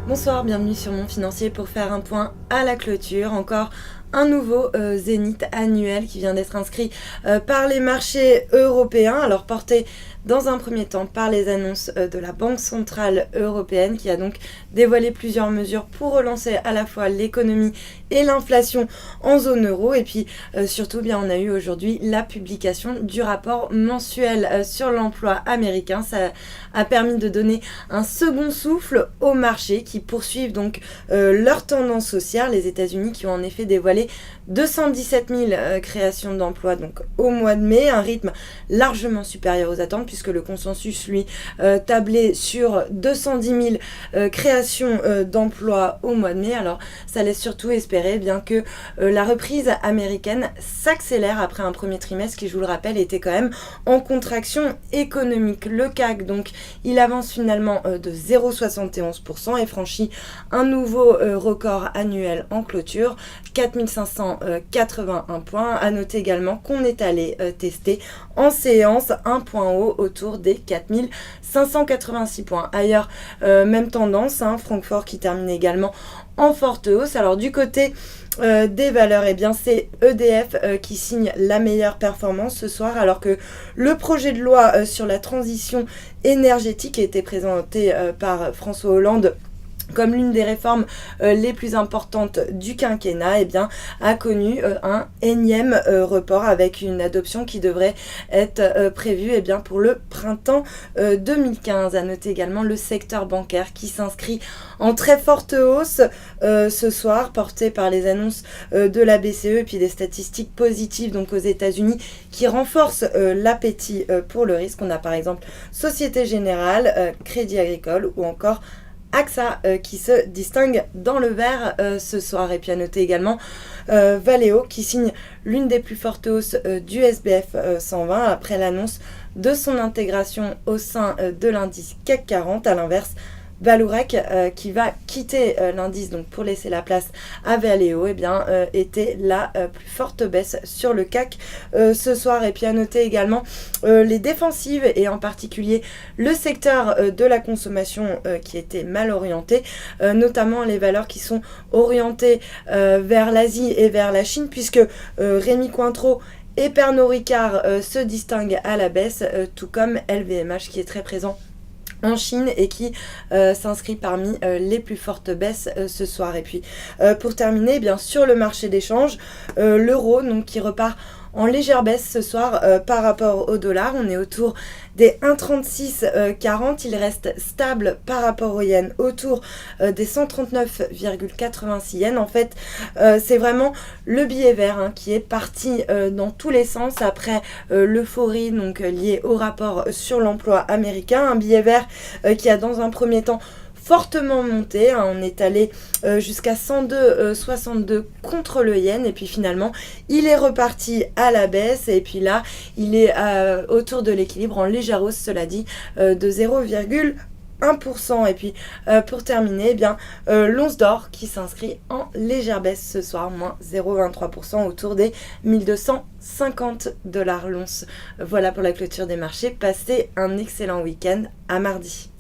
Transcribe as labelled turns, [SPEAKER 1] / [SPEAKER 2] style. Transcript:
[SPEAKER 1] Bonsoir, bienvenue sur Mon Financier pour faire un point à la clôture. Encore un nouveau zénith annuel qui vient d'être inscrit par les marchés européens. Alors porté dans un premier temps par les annonces de la Banque Centrale Européenne qui a donc dévoilé plusieurs mesures pour relancer à la fois l'économie et l'inflation en zone euro. Et puis surtout, bien, on a eu aujourd'hui la publication du rapport mensuel sur l'emploi américain. Ça a permis de donner un second souffle aux marchés qui poursuivent donc leur tendance haussière. Les États-Unis qui ont en effet dévoilé 217 000 créations d'emplois donc au mois de mai, un rythme largement supérieur aux attentes puisque le consensus lui tablait sur 210 000 créations d'emplois au mois de mai. Alors ça laisse surtout espérer bien que la reprise américaine s'accélère après un premier trimestre qui, je vous le rappelle, était quand même en contraction économique. Le CAC donc il avance finalement de 0,71% et franchit un nouveau record annuel en clôture, 4581 points. À noter également qu'on est allé tester en séance un point haut autour des 4586 points. Ailleurs, même tendance, Francfort qui termine également en forte hausse. Alors du côté des valeurs, eh bien c'est EDF qui signe la meilleure performance ce soir, alors que le projet de loi sur la transition énergétique a été présenté par François Hollande comme l'une des réformes les plus importantes du quinquennat, a connu un énième report avec une adoption qui devrait être prévue pour le printemps 2015. À noter également le secteur bancaire qui s'inscrit en très forte hausse ce soir, porté par les annonces de la BCE et puis des statistiques positives donc aux États-Unis qui renforcent l'appétit pour le risque. On a par exemple Société Générale, Crédit Agricole ou encore AXA qui se distingue dans le vert ce soir. Et puis à noter également Valeo qui signe l'une des plus fortes hausses du SBF 120 après l'annonce de son intégration au sein de l'indice CAC 40. À l'inverse, Vallourec qui va quitter l'indice donc pour laisser la place à Valeo était la plus forte baisse sur le CAC ce soir. Et puis à noter également les défensives et en particulier le secteur de la consommation qui était mal orienté, notamment les valeurs qui sont orientées vers l'Asie et vers la Chine puisque Rémy Cointreau et Pernod Ricard se distinguent à la baisse, tout comme LVMH qui est très présent en Chine et qui s'inscrit parmi les plus fortes baisses ce soir. Et puis pour terminer, bien sur le marché d'échange, l'euro donc qui repart en légère baisse ce soir par rapport au dollar. On est autour des 1,3640. Il reste stable par rapport au yen autour des 139,86 yens. En fait, c'est vraiment le billet vert qui est parti dans tous les sens après l'euphorie donc liée au rapport sur l'emploi américain. Un billet vert qui a dans un premier temps fortement monté, on est allé jusqu'à 102,62 contre le yen et puis finalement il est reparti à la baisse et puis là il est autour de l'équilibre en légère hausse, cela dit, de 0,1%. Et puis pour terminer, l'once d'or qui s'inscrit en légère baisse ce soir, moins 0,23% autour des 1250 $ l'once. Voilà pour la clôture des marchés. Passez un excellent week-end, à mardi.